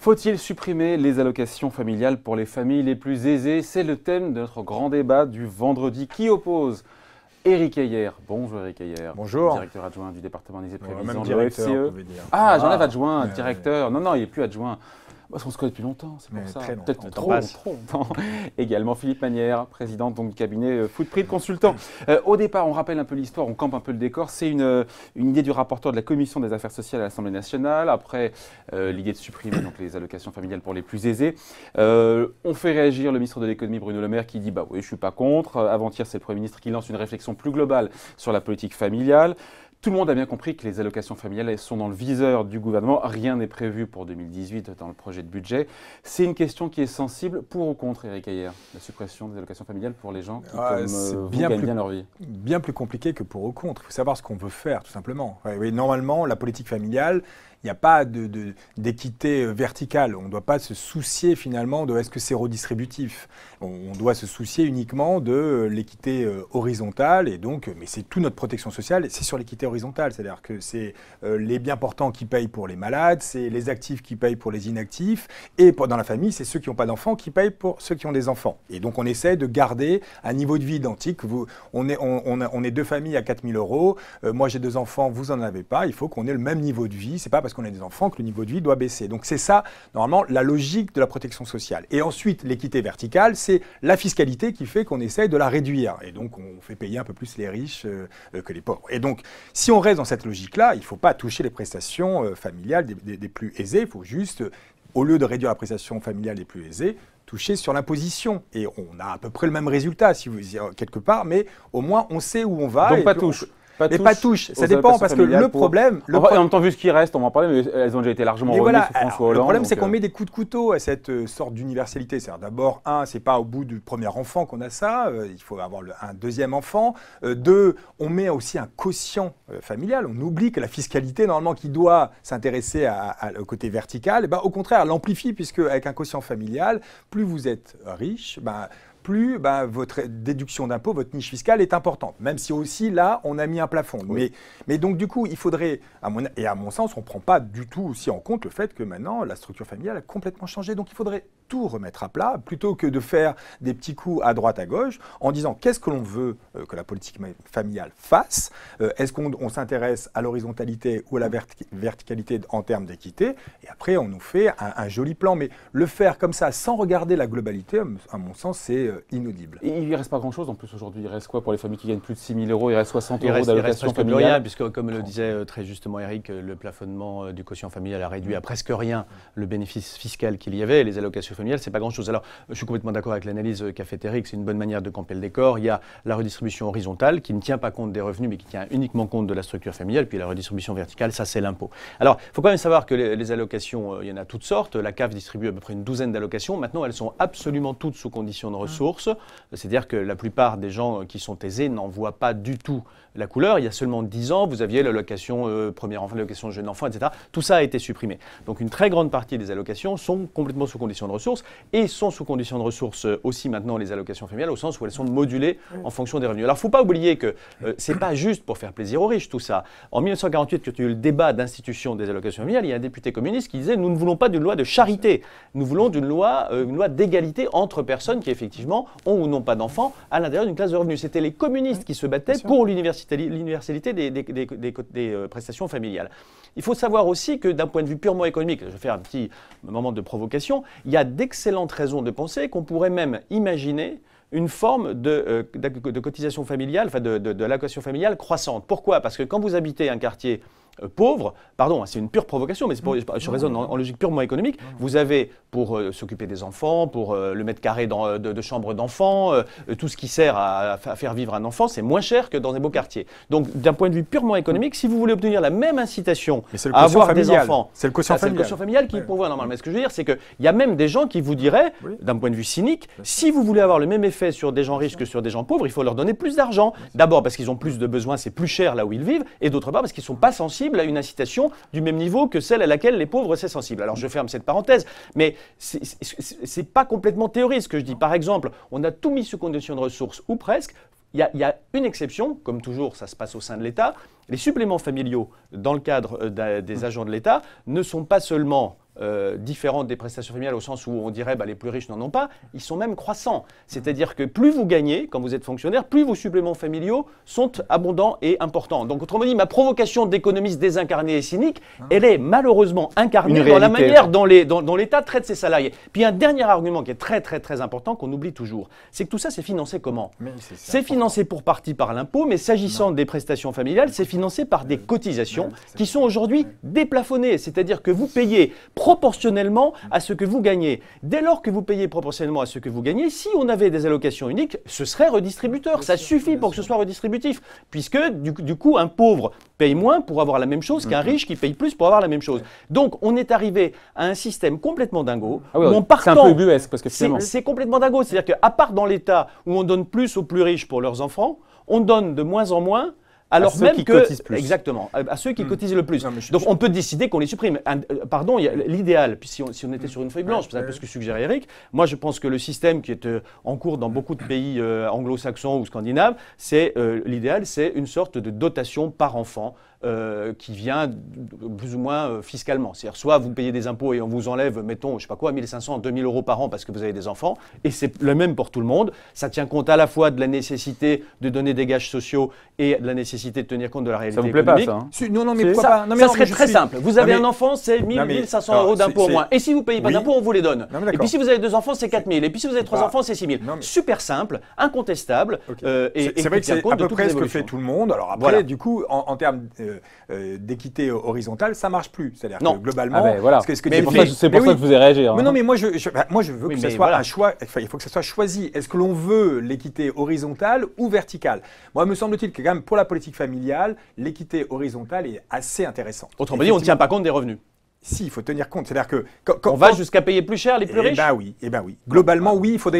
Faut-il supprimer les allocations familiales pour les familles les plus aisées? C'est le thème de notre grand débat du vendredi qui oppose Éric Heyer. Bonjour Éric Heyer. Bonjour. Directeur adjoint du département des prévisions même de directeur, l'OFCE. on pouvait dire. Ah, j'enlève adjoint, directeur. Non, il n'est plus adjoint. Parce qu'on se connaît depuis longtemps, c'est pour ça. Peut-être trop longtemps. Également Philippe Manière, président du cabinet Footprint Consultant. Au départ, on rappelle un peu l'histoire, on campe un peu le décor. C'est une idée du rapporteur de la Commission des affaires sociales à l'Assemblée nationale. Après, l'idée de supprimer donc, les allocations familiales pour les plus aisés. On fait réagir le ministre de l'économie Bruno Le Maire qui dit « bah oui, je ne suis pas contre ». Avant-hier, c'est le Premier ministre qui lance une réflexion plus globale sur la politique familiale. Tout le monde a bien compris que les allocations familiales sont dans le viseur du gouvernement. Rien n'est prévu pour 2018 dans le projet de budget. C'est une question qui est sensible. Pour ou contre, Éric Heyer, la suppression des allocations familiales pour les gens qui, gagnent bien leur vie? Bien plus compliqué que pour ou contre. Il faut savoir ce qu'on veut faire, tout simplement. Oui, normalement, la politique familiale, il n'y a pas d'équité verticale. On ne doit pas se soucier finalement de est-ce que c'est redistributif. On doit se soucier uniquement de l'équité horizontale. Et donc, mais c'est toute notre protection sociale, c'est sur l'équité horizontale. C'est-à-dire que c'est les bien portants qui payent pour les malades, c'est les actifs qui payent pour les inactifs. Et dans la famille, c'est ceux qui n'ont pas d'enfants qui payent pour ceux qui ont des enfants. Et donc, on essaie de garder un niveau de vie identique. On est deux familles à 4 000 €. Moi, j'ai 2 enfants, vous n'en avez pas. Il faut qu'on ait le même niveau de vie. C'est pas parce qu'on a des enfants que le niveau de vie doit baisser. Donc c'est ça, normalement, la logique de la protection sociale. Et ensuite, l'équité verticale, c'est la fiscalité qui fait qu'on essaye de la réduire. Et donc, on fait payer un peu plus les riches que les pauvres. Et donc, si on reste dans cette logique-là, il ne faut pas toucher les prestations familiales des plus aisés. Il faut juste, au lieu de réduire la prestation familiale des plus aisés, toucher sur l'imposition. Et on a à peu près le même résultat, si vous quelque part, mais au moins, on sait où on va. Donc, pas touche. Pas touche, ça dépend parce que le problème... En même temps, vu ce qui reste, on va en parler, mais elles ont déjà été largement revenues sous François Hollande. Le problème, c'est qu'on met des coups de couteau à cette sorte d'universalité. C'est-à-dire d'abord, c'est pas au bout du premier enfant qu'on a ça, il faut avoir un deuxième enfant. 2, on met aussi un quotient familial. On oublie que la fiscalité, normalement, qui doit s'intéresser au côté vertical, au contraire, l'amplifie, puisque avec un quotient familial, plus vous êtes riche, plus votre déduction d'impôt, votre niche fiscale est importante. Même si aussi, là, on a mis un plafond. Oui. Mais donc, du coup, il faudrait, à mon sens, on ne prend pas du tout aussi en compte le fait que maintenant, la structure familiale a complètement changé. Donc, il faudrait tout remettre à plat, plutôt que de faire des petits coups à droite, à gauche, en disant qu'est-ce que l'on veut que la politique familiale fasse. Est-ce qu'on s'intéresse à l'horizontalité ou à la verticalité en termes d'équité? Et après, on nous fait un joli plan. Mais le faire comme ça, sans regarder la globalité, à mon sens, c'est inaudible. Et il ne reste pas grand-chose en plus aujourd'hui. Il reste quoi pour les familles qui gagnent plus de 6 000 €? Il reste 60 € d'allocation familiale. Rien, puisque comme le disait très justement Éric, le plafonnement du quotient familial a réduit à presque rien le bénéfice fiscal qu'il y avait. Les allocations familiales, c'est pas grand-chose. Alors, je suis complètement d'accord avec l'analyse qu'a fait Éric. C'est une bonne manière de camper le décor. Il y a la redistribution horizontale qui ne tient pas compte des revenus, mais qui tient uniquement compte de la structure familiale. Puis la redistribution verticale, ça c'est l'impôt. Alors, il faut quand même savoir que les allocations, il y en a toutes sortes. La CAF distribue à peu près une douzaine d'allocations. Maintenant, elles sont absolument toutes sous condition de ressources. C'est-à-dire que la plupart des gens qui sont aisés n'en voient pas du tout la couleur. Il y a seulement 10 ans, vous aviez l'allocation premier enfant, l'allocation jeune enfant, etc. Tout ça a été supprimé. Donc une très grande partie des allocations sont complètement sous condition de ressources et sont sous condition de ressources aussi maintenant les allocations familiales au sens où elles sont modulées en fonction des revenus. Alors il ne faut pas oublier que ce n'est pas juste pour faire plaisir aux riches tout ça. En 1948, quand il y a eu le débat d'institution des allocations familiales, il y a un député communiste qui disait « Nous ne voulons pas d'une loi de charité, nous voulons une loi d'égalité entre personnes qui effectivement ont ou n'ont pas d'enfants à l'intérieur d'une classe de revenus ». C'était les communistes qui se battaient pour l'universalité des prestations familiales. Il faut savoir aussi que d'un point de vue purement économique, je vais faire un petit moment de provocation, il y a d'excellentes raisons de penser qu'on pourrait même imaginer une forme de cotisation familiale, enfin de l'allocation familiale croissante. Pourquoi? Parce que quand vous habitez un quartier pauvre, pardon, c'est une pure provocation, mais je raisonne en logique purement économique, vous avez pour s'occuper des enfants, pour le mètre carré de chambre d'enfants, tout ce qui sert à faire vivre un enfant, c'est moins cher que dans des beaux quartiers. Donc d'un point de vue purement économique, si vous voulez obtenir la même incitation à avoir des enfants, c'est le quotient familial qui pourvoit normalement. Mais ce que je veux dire, c'est qu'il y a même des gens qui vous diraient, d'un point de vue cynique, si vous voulez avoir le même effet sur des gens riches que sur des gens pauvres, il faut leur donner plus d'argent. D'abord parce qu'ils ont plus de besoins, c'est plus cher là où ils vivent, et d'autre part parce qu'ils ne sont pas sensibles à une incitation du même niveau que celle à laquelle les pauvres sont sensibles. Alors je ferme cette parenthèse, mais c'est pas complètement théorique ce que je dis. Par exemple, on a tout mis sous condition de ressources, ou presque. Il y a une exception, comme toujours ça se passe au sein de l'État, les suppléments familiaux dans le cadre des agents de l'État ne sont pas seulement différentes des prestations familiales au sens où on dirait les plus riches n'en ont pas, ils sont même croissants. C'est-à-dire que plus vous gagnez quand vous êtes fonctionnaire, plus vos suppléments familiaux sont abondants et importants. Donc autrement dit, ma provocation d'économiste désincarné et cynique, elle est malheureusement incarnée dans la manière dont l'État traite ses salariés. Puis un dernier argument qui est très très très important qu'on oublie toujours, c'est que tout ça c'est financé comment? C'est financé pour partie par l'impôt, mais s'agissant des prestations familiales, c'est financé par des cotisations qui sont aujourd'hui déplafonnées. C'est-à-dire que vous payez proportionnellement à ce que vous gagnez. Dès lors que vous payez proportionnellement à ce que vous gagnez, si on avait des allocations uniques, ce serait redistributeur. Ça suffit pour que ce soit redistributif, puisque du coup, un pauvre paye moins pour avoir la même chose qu'un riche qui paye plus pour avoir la même chose. Donc, on est arrivé à un système complètement dingo. C'est un peu ubuesque, parce que finalement... C'est complètement dingo. C'est-à-dire qu'à part dans l'État où on donne plus aux plus riches pour leurs enfants, on donne de moins en moins alors même que, exactement, à ceux qui cotisent le plus. Donc on peut décider qu'on les supprime. Pardon, l'idéal, puis si on était sur une feuille blanche, c'est un peu ce que suggérait Eric, moi je pense que le système qui est en cours dans beaucoup de pays anglo-saxons ou scandinaves, l'idéal, c'est une sorte de dotation par enfant. Qui vient plus ou moins fiscalement. C'est-à-dire soit vous payez des impôts et on vous enlève, mettons, je sais pas quoi, 1500, 2000 euros par an parce que vous avez des enfants, et c'est le même pour tout le monde. Ça tient compte à la fois de la nécessité de donner des gages sociaux et de la nécessité de tenir compte de la réalité économique. Ça vous plaît pas, ça, hein? Non, mais pourquoi pas? Ça serait très simple. Vous avez un enfant, c'est 1500 euros d'impôts au moins. Et si vous payez pas d'impôts, on vous les donne. Et puis si vous avez 2 enfants, c'est 4000. Et puis si vous avez 3 enfants, c'est 6000. Super simple, incontestable. C'est vrai que c'est à peu près ce que fait tout le monde. Alors après, du coup, en termes d'équité horizontale, ça marche plus. C'est-à-dire que globalement, c'est pour ça que vous avez réagi. Mais non, mais moi je veux que ça soit un choix. Il faut que ça soit choisi. Est-ce que l'on veut l'équité horizontale ou verticale? Moi, me semble-t-il que quand même pour la politique familiale, l'équité horizontale est assez intéressante. Autrement dit, on ne tient pas compte des revenus. Si, il faut tenir compte. C'est-à-dire que on va jusqu'à payer plus cher les plus riches. Eh ben oui. Globalement, oui, il faut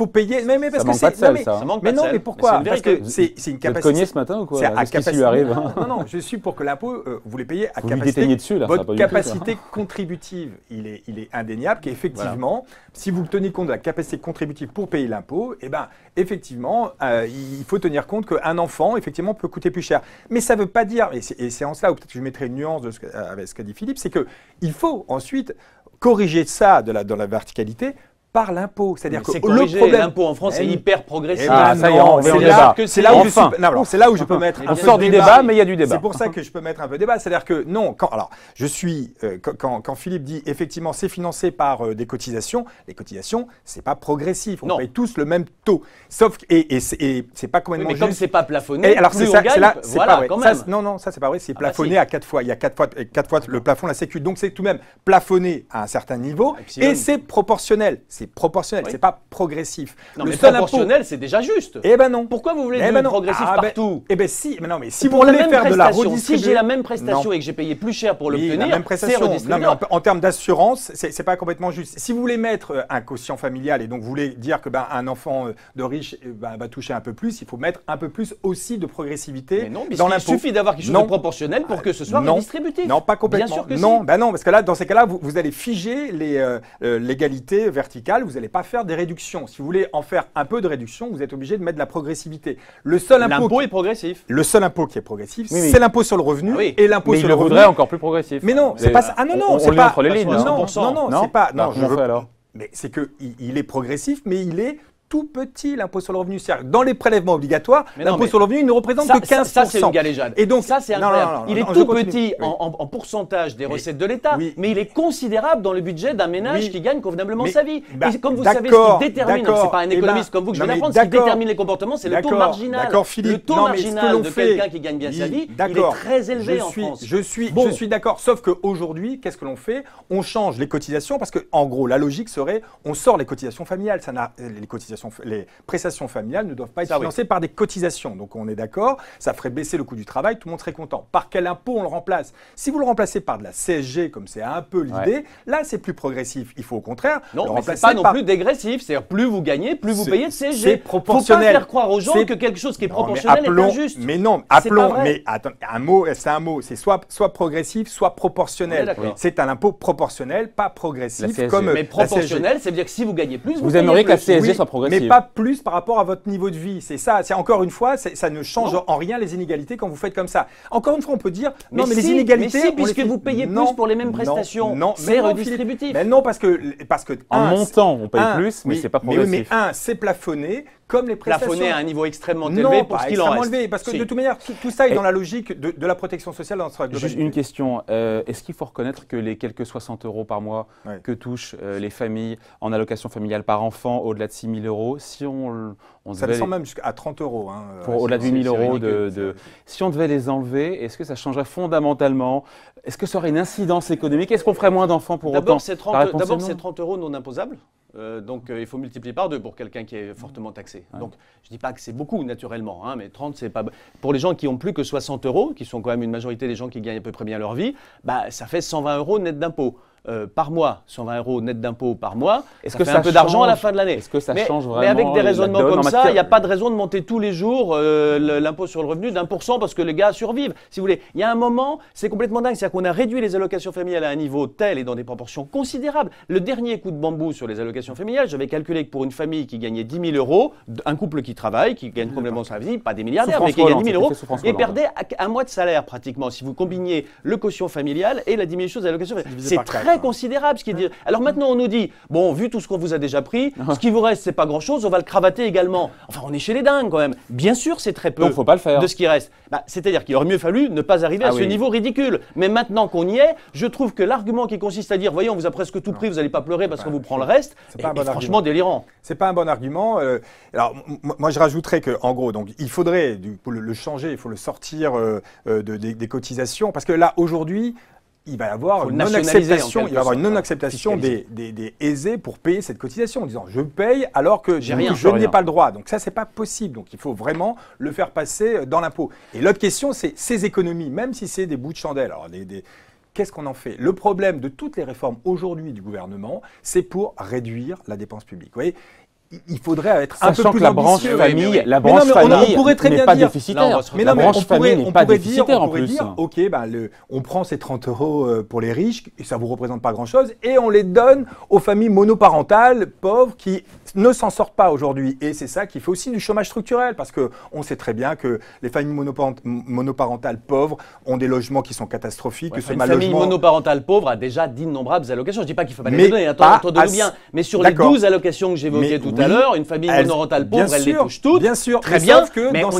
payer. Mais parce que c'est ça manque pas de sel. Mais pourquoi? Parce que c'est une capacité. Vous cogné ce matin ou quoi? C'est à capacité. Lui arrive. Non, je suis pour que l'impôt, vous les payez à vous capacité. Dessus, là, votre capacité contributive, il est indéniable qu'effectivement, si vous tenez compte de la capacité contributive pour payer l'impôt, eh ben effectivement, il faut tenir compte qu'un enfant, effectivement, peut coûter plus cher. Mais ça ne veut pas dire, et c'est en cela où peut-être que je mettrai une nuance avec ce qu'a dit Philippe, c'est qu'il faut ensuite corriger ça dans la verticalité par l'impôt. C'est-à-dire que le problème, l'impôt en France est hyper progressif. C'est là où je peux mettre un peu de débat. On sort du débat, mais il y a du débat. C'est pour ça que je peux mettre un peu de débat. C'est-à-dire que non, quand Philippe dit effectivement c'est financé par des cotisations, les cotisations, c'est pas progressif. On paye tous le même taux. Sauf et c'est pas complètement juste. Mais comme c'est pas plafonné, alors c'est ça, c'est pas vrai. Non, ça c'est pas vrai. C'est plafonné à 4 fois. Il y a 4 fois le plafond de la Sécu. Donc c'est tout de même plafonné à un certain niveau et c'est proportionnel. C'est proportionnel, c'est pas progressif. Non, mais proportionnel, c'est déjà juste. Eh ben non. Pourquoi vous voulez du progressif partout? Eh ben si, mais non, mais si vous voulez faire de la redistribution, si j'ai la même prestation et que j'ai payé plus cher pour l'obtenir, c'est redistributeur. Non, mais en termes d'assurance, c'est pas complètement juste. Si vous voulez mettre un quotient familial et donc vous voulez dire que un enfant de riche va toucher un peu plus, il faut mettre un peu plus aussi de progressivité dans l'impôt. Il suffit d'avoir quelque chose de proportionnel pour que ce soit redistributif. Non, pas complètement. Bien sûr que non, non, parce que là, dans ces cas-là, vous allez figer l'égalité verticale. Vous n'allez pas faire des réductions. Si vous voulez en faire un peu de réduction, vous êtes obligé de mettre de la progressivité. L'impôt est progressif. Le seul impôt qui est progressif, c'est l'impôt sur le revenu et l'impôt sur le revenu. voudrait encore plus progressif. Mais non, c'est pas ça. Ah non, c'est pas entre les lignes. Non, c'est pas. Non, je veux alors. Mais c'est que il est progressif, mais il est tout petit, l'impôt sur le revenu. Dans les prélèvements obligatoires, l'impôt sur le revenu, il ne représente que 15%. Ça, c'est une galéjade. Et donc, ça, c'est incroyable. Il est tout petit en pourcentage des recettes de l'État, mais il est considérable dans le budget d'un ménage qui gagne convenablement sa vie. Et comme vous savez, ce qui détermine, c'est pas un économiste comme vous que je vais l'apprendre, ce qui détermine les comportements, c'est le taux marginal. Le taux marginal de quelqu'un qui gagne bien sa vie, il est très élevé en France. Je suis d'accord. Sauf qu'aujourd'hui, qu'est-ce que l'on fait? On change les cotisations parce que, en gros, la logique serait, on sort les cotisations familiales. Les prestations familiales ne doivent pas être financées par des cotisations. Donc on est d'accord, ça ferait baisser le coût du travail, tout le monde serait content. Par quel impôt on le remplace? Si vous le remplacez par de la CSG, comme c'est un peu l'idée, là c'est plus progressif. Il faut au contraire le remplacer pas non plus dégressif. C'est-à-dire plus vous gagnez, plus vous payez de CSG. C'est proportionnel. Faut pas faire croire aux gens que quelque chose qui est proportionnel est injuste. Mais non, appelons. Mais attends, un mot, c'est soit progressif, soit proportionnel. C'est un impôt proportionnel, pas progressif. Mais proportionnel, ça veut dire que si vous gagnez plus, vous aimeriez que la CSG soit progressive. mais pas plus par rapport à votre niveau de vie. C'est ça. C'est encore une fois, ça ne change en rien les inégalités quand vous faites comme ça. Encore une fois, on peut dire non, mais les inégalités. Mais si, puisque vous payez plus pour les mêmes prestations, c'est redistributif. Mais non, parce que en montant, on paye plus, mais c'est pas progressif. Mais c'est plafonné. Comme les prestations. Plafonné à un niveau extrêmement élevé pour ce qu'il en reste. Élevé, parce que de toute manière, tout ça est dans la logique de la protection sociale dans notre globalité. Juste une question. Est-ce qu'il faut reconnaître que les quelques 60 € par mois que touchent les familles en allocation familiale par enfant au-delà de 6 000 €, si on ça descend même jusqu'à 30 €. Hein, pour au-delà de 8 000 € si on devait les enlever, est-ce que ça changerait fondamentalement? Est-ce que ça aurait une incidence économique? Est-ce qu'on ferait moins d'enfants pour autant? D'abord, c'est 30 € non imposables. Donc il faut multiplier par 2 pour quelqu'un qui est fortement taxé. Ouais. Donc je ne dis pas que c'est beaucoup naturellement, hein, mais 30 c'est pas... Pour les gens qui ont plus que 60 €, qui sont quand même une majorité des gens qui gagnent à peu près bien leur vie, bah, ça fait 120 € net d'impôts. Par mois, 120 € net d'impôts par mois, est-ce que ça fait un peu d'argent à la fin de l'année? Est-ce que ça change vraiment? Mais avec des raisonnements comme ça, il n'y a pas de raison de monter tous les jours l'impôt sur le revenu d'1% parce que les gars survivent. Si vous voulez, il y a un moment, c'est complètement dingue, c'est-à-dire qu'on a réduit les allocations familiales à un niveau tel et dans des proportions considérables. Le dernier coup de bambou sur les allocations familiales, j'avais calculé que pour une famille qui gagnait 10 000 €, un couple qui travaille, qui gagne complètement sa vie, pas des milliardaires, mais qui gagne 10 000 €, et perdait un mois de salaire pratiquement. Si vous combiniez le quotient familial et la diminution des allocations familiales, c'est très considérable. Alors maintenant, on nous dit, bon, vu tout ce qu'on vous a déjà pris, ce qui vous reste, c'est pas grand-chose, on va le cravater également. Enfin, on est chez les dingues quand même. Bien sûr, c'est très peu. Donc, faut pas le faire. De ce qui reste. Bah, c'est-à-dire qu'il aurait mieux fallu ne pas arriver à ce niveau ridicule. Mais maintenant qu'on y est, je trouve que l'argument qui consiste à dire, voyez, on vous a presque tout pris, vous n'allez pas pleurer parce qu'on vous prend le reste, est franchement délirant. C'est pas un bon argument. Alors, moi, je rajouterais qu'en gros, donc, il faudrait le changer, il faut le sortir des cotisations, parce que là, aujourd'hui, il va y avoir une non-acceptation des aisés pour payer cette cotisation en disant je paye alors que je n'ai pas le droit. Donc ça, c'est pas possible. Donc il faut vraiment le faire passer dans l'impôt. Et l'autre question, c'est ces économies, même si c'est des bouts de chandelle. Alors, qu'est-ce qu'on en fait? Le problème de toutes les réformes aujourd'hui du gouvernement, c'est pour réduire la dépense publique. Vous voyez, il faudrait être un peu plus ambitieux. La branche famille n'est pas déficitaire. Mais non, mais on pourrait dire, ok, on prend ces 30 € pour les riches, et ça ne vous représente pas grand-chose, et on les donne aux familles monoparentales pauvres qui ne s'en sortent pas aujourd'hui. Et c'est ça qui fait aussi du chômage structurel, parce qu'on sait très bien que les familles monoparentales pauvres ont des logements qui sont catastrophiques. Une famille monoparentale pauvre a déjà d'innombrables allocations. Je ne dis pas qu'il ne faut pas les donner, attendez-nous bien. Mais sur les 12 allocations que j'évoquais tout à l'heure, une famille monoparentale pauvre, elle les touche toutes. Bien sûr, très bien, mais on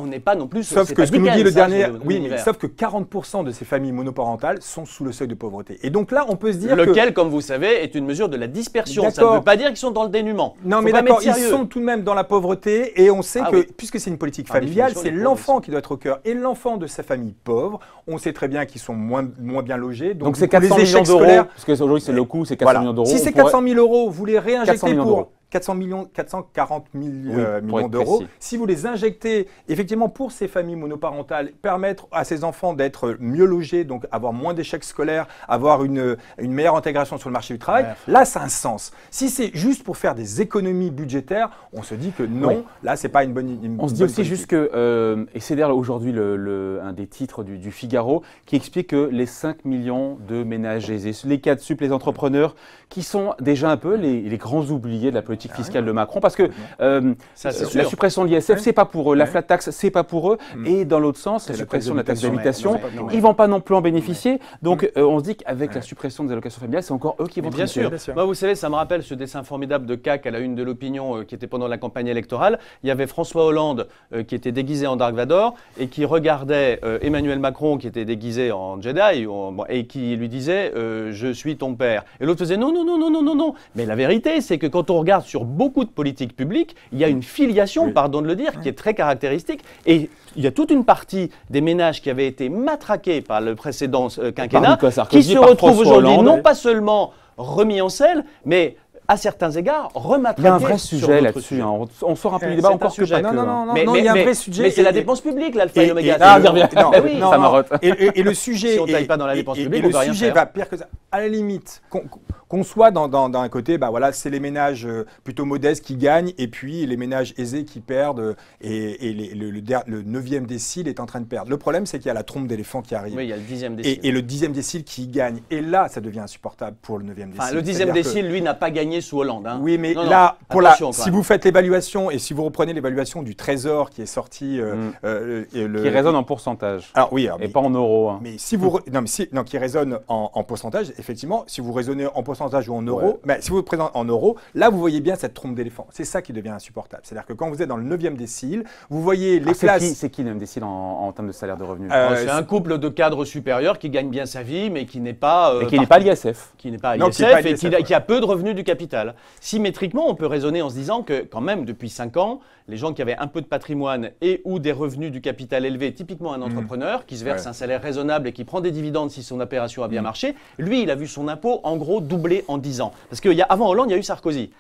n'est pas non plus... Sauf que ce que nous dit le dernier... Oui, mais sauf que 40% de ces familles monoparentales sont sous le seuil de pauvreté. Et donc là, on peut se dire lequel, comme vous savez, est une mesure de la dispersion. Ça ne veut pas dire qu'ils sont dans le dénuement. Non, mais d'accord, ils sont tout de même dans la pauvreté et on sait que, puisque c'est une politique familiale, c'est l'enfant qui doit être au cœur. Et l'enfant de sa famille pauvre, on sait très bien qu'ils sont moins bien logés. Donc c'est 400 millions d'euros, parce qu'aujourd'hui c'est le coût, c'est 400 millions d'euros. Si c'est 400 000 €, vous les réinjectez pour 440 millions d'euros. Si vous les injectez effectivement pour ces familles monoparentales, permettre à ces enfants d'être mieux logés, donc avoir moins d'échecs scolaires, avoir une meilleure intégration sur le marché du travail, là ça a un sens. Si c'est juste pour faire des économies budgétaires, on se dit que non, là c'est pas une bonne On se dit aussi juste que, et c'est d'ailleurs aujourd'hui un des titres du Figaro, qui explique que les 5 millions de ménages aisés, les 4 sup, les entrepreneurs, qui sont déjà un peu les grands oubliés de la politique fiscale de Macron, parce que la suppression de l'ISF, c'est pas pour eux, la flat tax, c'est pas pour eux, et dans l'autre sens, la suppression de la taxe d'habitation, ils vont pas non plus en bénéficier. Donc on se dit qu'avec la suppression des allocations familiales, c'est encore eux qui vont bien sûr. Moi, vous savez, ça me rappelle ce dessin formidable de CAC à la une de l'Opinion qui était pendant la campagne électorale. Il y avait François Hollande qui était déguisé en Dark Vador et qui regardait Emmanuel Macron qui était déguisé en Jedi et qui lui disait je suis ton père. Et l'autre faisait non. Mais la vérité, c'est que quand on regarde sur beaucoup de politiques publiques, il y a une filiation, pardon de le dire, qui est très caractéristique. Et il y a toute une partie des ménages qui avaient été matraqués par le précédent quinquennat qui se retrouvent aujourd'hui non pas seulement remis en selle, mais à certains égards, rematraqués. Il y a un vrai sujet là-dessus. On sort un peu du débat encore que pas. Non, il y a un vrai sujet. Mais c'est la dépense publique, l'alpha et l'oméga. Ça marotte. Et le sujet... Si on ne taille pas dans la dépense publique, le sujet va pire que ça. à la limite, qu'on soit dans un côté, bah voilà, c'est les ménages plutôt modestes qui gagnent et puis les ménages aisés qui perdent et le 9e décile est en train de perdre. Le problème, c'est qu'il y a la trompe d'éléphant qui arrive. Oui, il y a le 10e décile. Et le 10e décile qui gagne. Et là, ça devient insupportable pour le 9e décile. Enfin, le 10e décile, lui, n'a pas gagné sous Hollande. Hein. Oui, mais non, là, si vous faites l'évaluation et si vous reprenez l'évaluation du Trésor qui est sorti… qui résonne en pourcentage. Alors, oui, et pas en euros. Hein. Mais si vous… non, qui résonne en pourcentage, effectivement, si vous raisonnez en pourcentage ou en euros, mais si vous présentez en euros, là, vous voyez bien cette trompe d'éléphant. C'est ça qui devient insupportable. C'est-à-dire que quand vous êtes dans le 9e décile, vous voyez les classes… C'est qui le 9e décile en termes de salaire de revenus? C'est un couple de cadres supérieurs qui gagne bien sa vie, mais qui n'est pas… et qui n'est pas l'ISF. Qui n'est pas à l'ISF et qui a peu de revenus du capital. Symétriquement, on peut raisonner en se disant que quand même, depuis 5 ans, les gens qui avaient un peu de patrimoine et ou des revenus du capital élevés, typiquement un entrepreneur qui se verse un salaire raisonnable et qui prend des dividendes si son opération a bien marché, lui, il a vu son impôt en gros doubler en 10 ans. Parce qu'avant Hollande, il y a eu Sarkozy.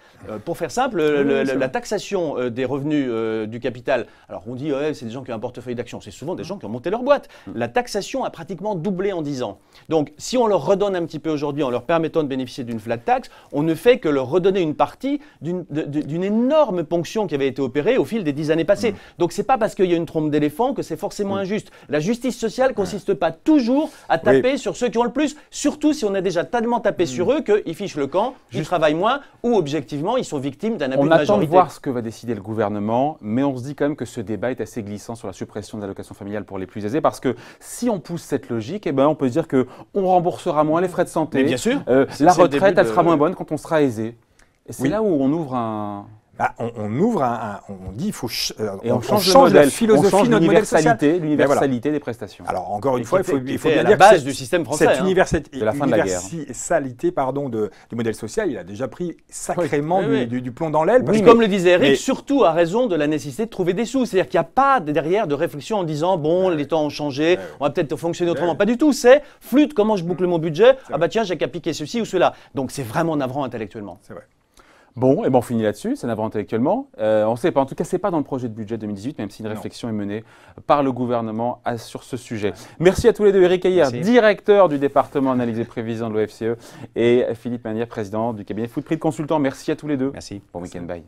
Pour faire simple, la taxation des revenus du capital, alors on dit c'est des gens qui ont un portefeuille d'actions, c'est souvent des gens qui ont monté leur boîte. La taxation a pratiquement doublé en 10 ans. Donc si on leur redonne un petit peu aujourd'hui en leur permettant de bénéficier d'une flat tax, on ne fait que leur redonner une partie d'une énorme ponction qui avait été opérée au fil des 10 années passées. Donc c'est pas parce qu'il y a une trompe d'éléphant que c'est forcément injuste. La justice sociale consiste pas toujours à taper sur ceux qui ont le plus, surtout si on a déjà tellement tapé sur eux qu'ils fichent le camp, ils travaillent moins ou objectivement ils sont victimes d'un abus de majorité. On attend de voir ce que va décider le gouvernement, mais on se dit quand même que ce débat est assez glissant sur la suppression de l'allocation familiale pour les plus aisés, parce que si on pousse cette logique, eh ben on peut se dire qu'on remboursera moins les frais de santé. Mais bien sûr. La retraite, elle sera moins bonne quand on sera aisé. Et c'est là où on ouvre un… on ouvre on dit il faut on change la philosophie, notre modèle social. L'universalité des prestations. Alors encore une fois, il faut bien dire que la base du système français. Cette universalité du modèle social, il a déjà pris sacrément du plomb dans l'aile. Comme le disait Eric, surtout à raison de la nécessité de trouver des sous. C'est-à-dire qu'il n'y a pas derrière de réflexion en disant bon, les temps ont changé, on va peut-être fonctionner autrement. Pas du tout. C'est flûte, comment je boucle mon budget? Ah bah tiens, j'ai qu'à piquer ceci ou cela. Donc c'est vraiment navrant intellectuellement. C'est vrai. Bon, et on finit là-dessus, c'est navrant intellectuellement. On ne sait pas, en tout cas, ce n'est pas dans le projet de budget 2018, même si une réflexion est menée par le gouvernement sur ce sujet. Merci à tous les deux. Eric Heyer, directeur du département analyse et prévision de l'OFCE, et Philippe Manière, président du cabinet Footprint Consultant. Merci à tous les deux. Merci. Bon week-end, bye.